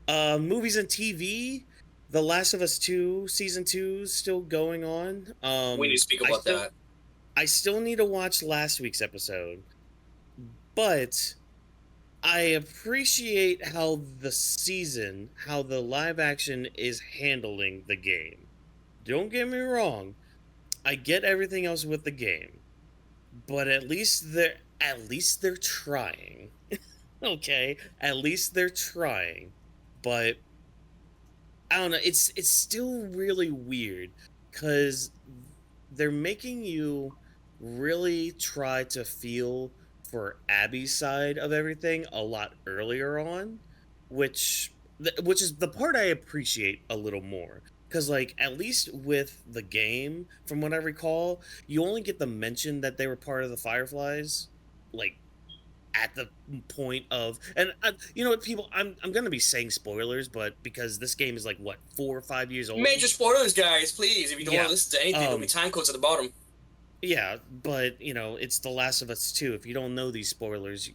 Movies and TV. The Last of Us 2 season 2 is still going on. We need to speak I about still that. I still need to watch last week's episode, but I appreciate how the live action is handling the game. Don't get me wrong, I get everything else with the game, but at least they're trying. Okay, at least they're trying. But I don't know, it's still really weird cuz they're making you really try to feel for Abby's side of everything a lot earlier on, which is the part I appreciate a little more. Cause like at least with the game, from what I recall, you only get the mention that they were part of the Fireflies, like at the point of, and you know what, people, I'm gonna be saying spoilers, but because this game is like what 4 or 5 years Major old. spoilers, guys, please. If you don't want Yeah, to listen to anything, there'll be um, time codes at the bottom. yeah, but it's The Last of Us 2. If you don't know these spoilers,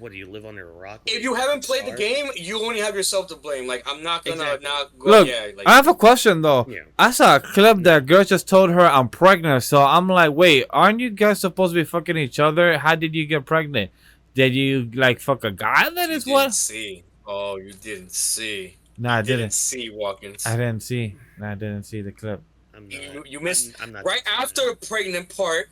what do you live under a rock? If Like you like haven't played the Star? game, you only have yourself to blame. Like, I'm not gonna Exactly. not go. Look, Yeah, like I have a question though. Yeah. I saw a clip Mhm. that girl just told her I'm pregnant, so I'm like, wait, aren't you guys supposed to be fucking each other? How did you get pregnant? Did you like fuck a guy? That you is didn't what? see. Oh, you didn't see. No, You I didn't didn't. see, I Watkins. didn't see. No, I didn't see the clip. I'm not. You missed. I'm not Right touching after that. the pregnant part,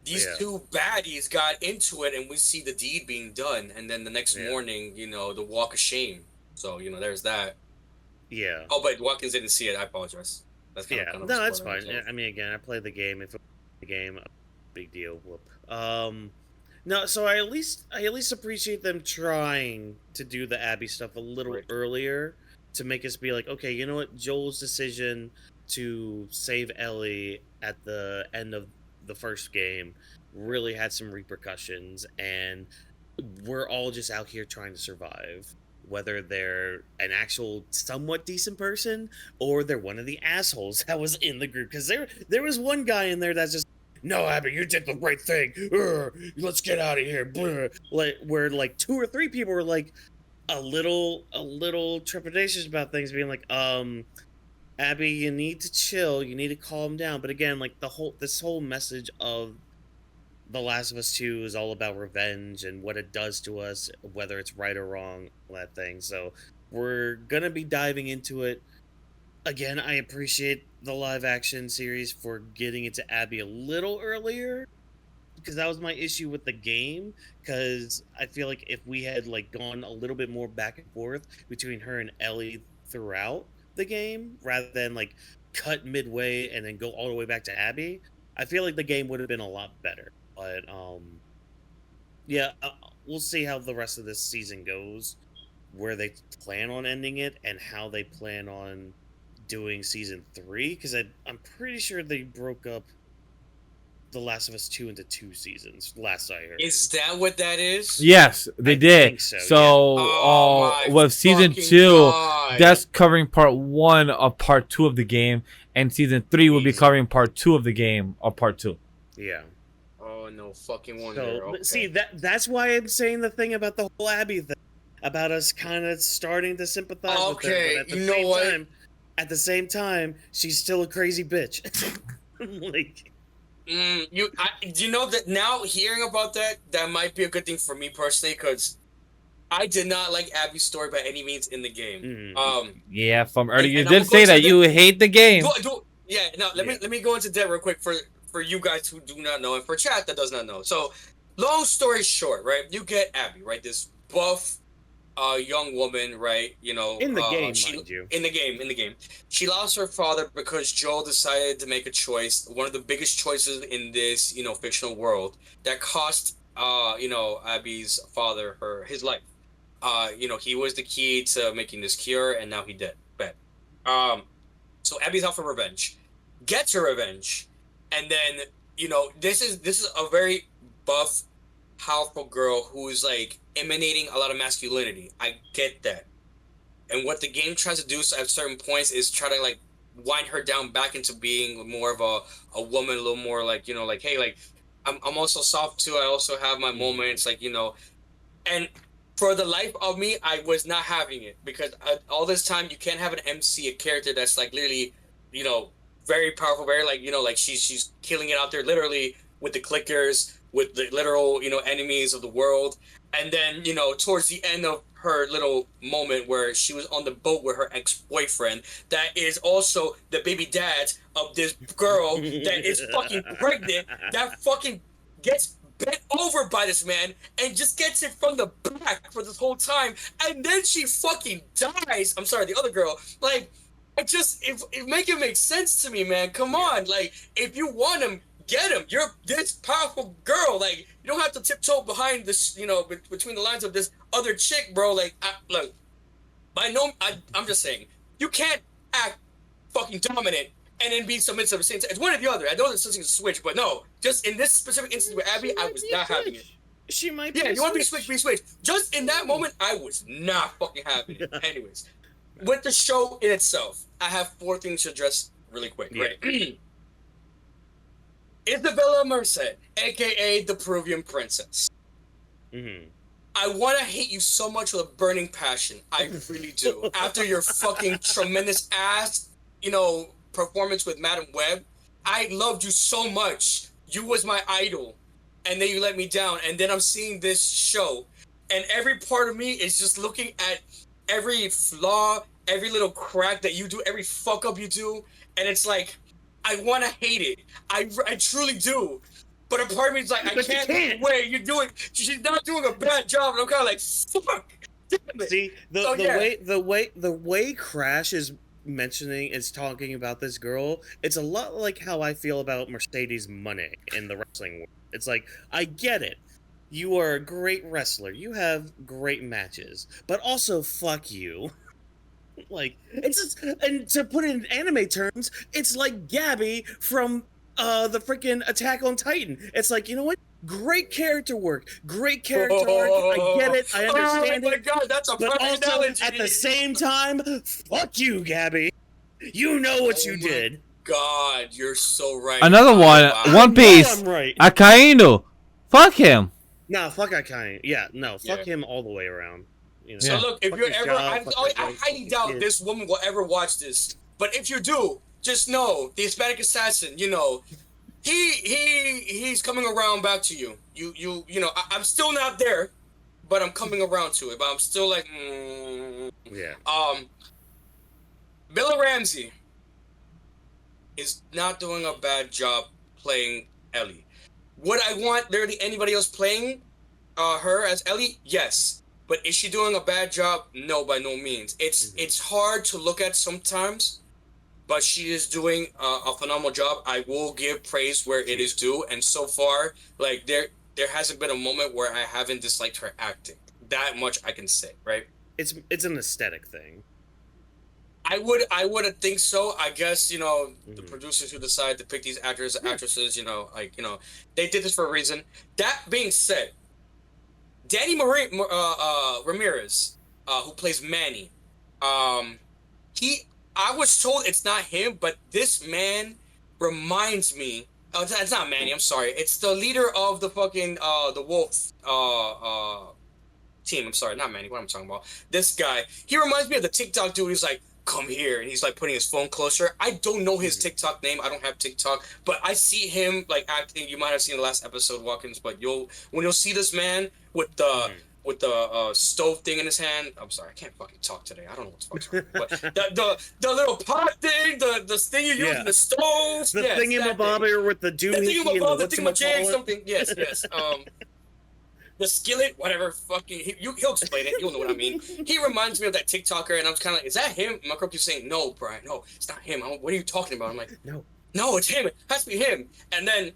these Yeah. two baddies got into it, and we see the deed being done. And then the next Yeah. morning, the walk of shame. So there's that. Yeah. Oh, but Watkins didn't see it. I apologize. That's kind of Yeah. kind of a No, that's spoiler in fine. itself. I mean, again, I played the game. If it was the game, big deal. Whoop. No, so I at least appreciate them trying to do the Abby stuff a little Right. earlier to make us be like, okay, you know what, Joel's decision to save Ellie at the end of the first game really had some repercussions, and we're all just out here trying to survive. Whether they're an actual somewhat decent person or they're one of the assholes that was in the group, because there was one guy in there that's just, no, Abby, you did the right thing. Let's get out of here. Blah. Like where like two or three people were like a little trepidatious about things, being like, Abby, you need to chill. You need to calm down. But again, like this whole message of The Last of Us 2 is all about revenge and what it does to us, whether it's right or wrong, all that thing. So we're gonna be diving into it. Again, I appreciate the live action series for getting it to Abby a little earlier, because that was my issue with the game, because I feel like if we had like gone a little bit more back and forth between her and Ellie throughout the game rather than like cut midway and then go all the way back to Abby, I feel like the game would have been a lot better. But yeah, we'll see how the rest of this season goes, where they plan on ending it and how they plan on doing season 3, because I'm pretty sure they broke up The Last of Us 2 into 2 seasons, last I heard. Is that what that is? Yes, they I did. think so, yeah. So, Oh my with season fucking 2, god. that's covering part 1 of part 2 of the game, and season 3 will be Mhm. covering part 2 of the game of part 2. Yeah. Oh no fucking wonder. So Okay. see, that's why I'm saying the thing about the whole Abby thing, about us kind of starting to sympathize with her, Okay, but at the you know same what? time, she's still a crazy bitch. Like, You know that now hearing about that, that might be a good thing for me personally, because I did not like Abby's story by any means in the game. Yeah, from earlier you and I'm did gonna go say into that you hate the game. yeah. Now let Yeah. me go into that real quick for you guys who do not know and for chat that does not know. So, long story short, right? You get Abby, right? This buff, young woman, right? in the game, she mind you. in the game, she lost her father because Joel decided to make a choice, one of the biggest choices in this, fictional world that cost, Abby's father his life. He was the key to making this cure, and now he dead. Bad. Um, so Abby's out for revenge, gets her revenge, and then this is a very buff, powerful girl who's like emanating a lot of masculinity. I get that, and what the game tries to do at certain points is try to like wind her down back into being more of a woman, a little more like like, hey, like I'm also soft too. I also have my moments, like and For the life of me, I was not having it because all this time you can't have an MC, a character that's like literally, very powerful, very like like she's killing it out there literally with the clickers, with the literal enemies of the world, and then towards the end of her little moment where she was on the boat with her ex-boyfriend that is also the baby dad of this girl that is fucking pregnant, that fucking gets bent over by this man and just gets it from the back for this whole time, and then she fucking dies. I'm sorry, the other girl. Like, it make it make sense to me, man. Come on, like, if you want him, get him. You're this powerful girl. Like, you don't have to tiptoe behind this, between the lines of this other chick, bro. Like, look, I'm just saying, you can't act fucking dominant and then be submissive at the same time. It's one or the other. I know there's something to switch, but no. Just in this specific instance with Abby, I was not having it. She might be. Yeah, you want to be switch, be switch. Just in that moment, I was not fucking having it. Anyways, with the show in itself, I have 4 things to address really quick. Yeah. Right. Isabella Merced, aka the Peruvian princess. Mm-hmm. I want to hate you so much with a burning passion. I really do. After your fucking tremendous ass, performance with Madam Web, I loved you so much. You was my idol, and then you let me down. And then I'm seeing this show, and every part of me is just looking at every flaw, every little crack that you do, every fuck up you do, and it's like, I want to hate it. I truly do. But a part of me is like, I can't. Wait, she's not doing a bad job, and I'm kind of like, fuck. Damn it. See, the way Crash is talking about this girl, it's a lot like how I feel about Mercedes Moné in the wrestling world. It's like, I get it. You are a great wrestler. You have great matches. But also, fuck you. Like, it's just, and to put it in anime terms, it's like Gabby from the freaking Attack on Titan. It's like, you know what? Great character work. Great character arc. I get it. I understand it. Oh my it. god, that's a but perfect also, analogy. at the same time, fuck you, Gabby. You know what you did. God, you're so right. Another one. One Piece. I'm right. Akainu. Fuck him. No, fuck Akainu. Yeah, no, fuck him all the way around. So look, if you're ever, I highly doubt this woman will ever watch this. But if you do, just know the Hispanic assassin. He's coming around back to you. I'm still not there, but I'm coming around to it. But I'm still like, yeah. Bella Ramsey is not doing a bad job playing Ellie. Would I want literally anybody else playing her as Ellie? Yes. But is she doing a bad job? No, by no means. It's hard to look at sometimes, but she is doing a phenomenal job. I will give praise where it is due, and so far, like there hasn't been a moment where I haven't disliked her acting. That much I can say, right? It's an aesthetic thing. I would think so. I guess the producers who decide to pick these actors and actresses, they did this for a reason. That being said, Danny Ramirez, who plays Manny, I was told it's not him, but this man reminds me. Oh, it's not Manny. I'm sorry. It's the leader of the fucking the Wolf team. I'm sorry, not Manny. What am I talking about? This guy. He reminds me of the TikTok dude. He's like, come here, and he's like putting his phone closer. I don't know his TikTok name. I don't have TikTok, but I see him like acting. You might have seen the last episode, Whawkins, but when you'll see this man with the stove thing in his hand. I'm sorry, I can't fucking talk today. I don't know what the fuck's wrong. But the little pot thing, the thing you use in the stove. The thingamabobber with the doohickey and the thingamajig, something. Yes. The skillet, whatever, fucking, he'll explain it. You'll know what I mean. He reminds me of that TikToker, and I'm kind of like, is that him? My girl keeps saying, no, Brian, no, it's not him. What are you talking about? I'm like, no, it's him. It has to be him. And then,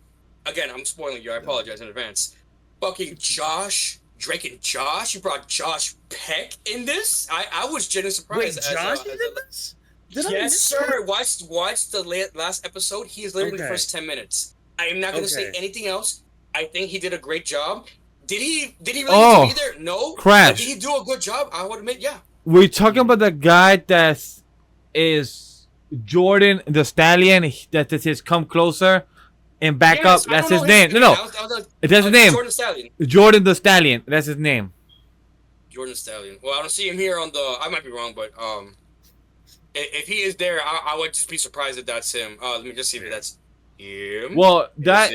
again, I'm spoiling you. I apologize in advance. Fucking Drake and Josh. You brought Josh Peck in this? I was genuinely surprised. Wait, Josh did this? Yes, sir. Watch the last episode. He is literally the first 10 minutes. I am not going to say anything else. I think he did a great job. Did he really need to be there? No. Crash. Did he do a good job? I would admit, yeah. We're talking about the guy that is Jordan the Stallion. That says "Come Closer" and back up. That's his name. No. That's his name. Jordan Stallion. Jordan the Stallion. That's his name. Jordan Stallion. Well, I don't see him here on the. I might be wrong, but if he is there, I would just be surprised if that's him. Let me just see if that's him. Well, No, that's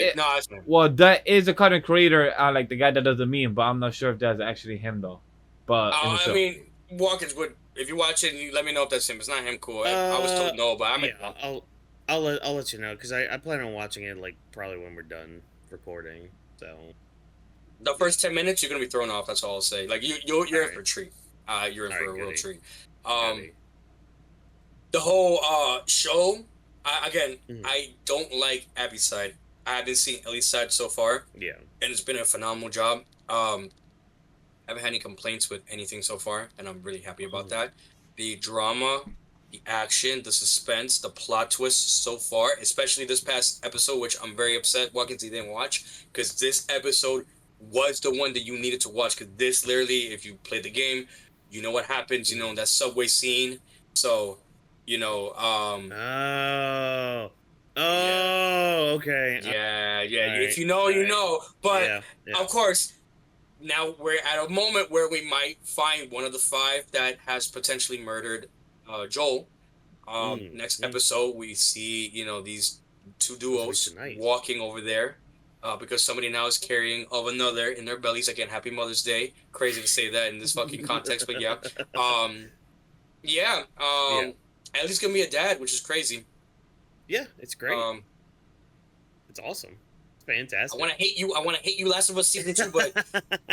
him. that is the content creator, like the guy that does the meme, but I'm not sure if that's actually him though. But in the show. I mean, Whawkins would. If you watch it, you let me know if that's him. It's not him. Cool. I was told no, but I'm. Yeah, I'll let you know because I plan on watching it like probably when we're done recording. So the first 10 minutes, you're gonna be thrown off. That's all I'll say. Like you're in for a treat. You're in for a real treat. The whole show. I don't like Abby's side. I haven't seen Ellie's side so far. Yeah, and it's been a phenomenal job. I haven't had any complaints with anything so far, and I'm really happy about that. The drama, the action, the suspense, the plot twists so far, especially this past episode, which I'm very upset Watkins didn't watch, because this episode was the one that you needed to watch. Because this literally, if you play the game, you know what happens. You know that subway scene. So, you know. Okay. Yeah. Right, if you know, you know. But yeah. of course. Now we're at a moment where we might find one of the 5 that has potentially murdered Joel. Next episode, we see these 2 duos walking over there because somebody now is carrying of another in their bellies. Again, Happy Mother's Day. Crazy to say that in this fucking context, but yeah. Ellie's gonna be a dad, which is crazy. Yeah, it's great. It's awesome. Fantastic. I want to hate you, Last of Us season 2, but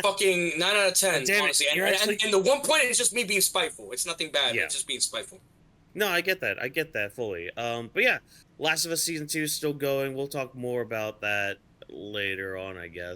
fucking 9 out of 10, honestly. And the one point is just me being spiteful. It's nothing bad. Yeah. It's just being spiteful. No, I get that fully. But yeah, Last of Us season 2 is still going. We'll talk more about that later on, I guess.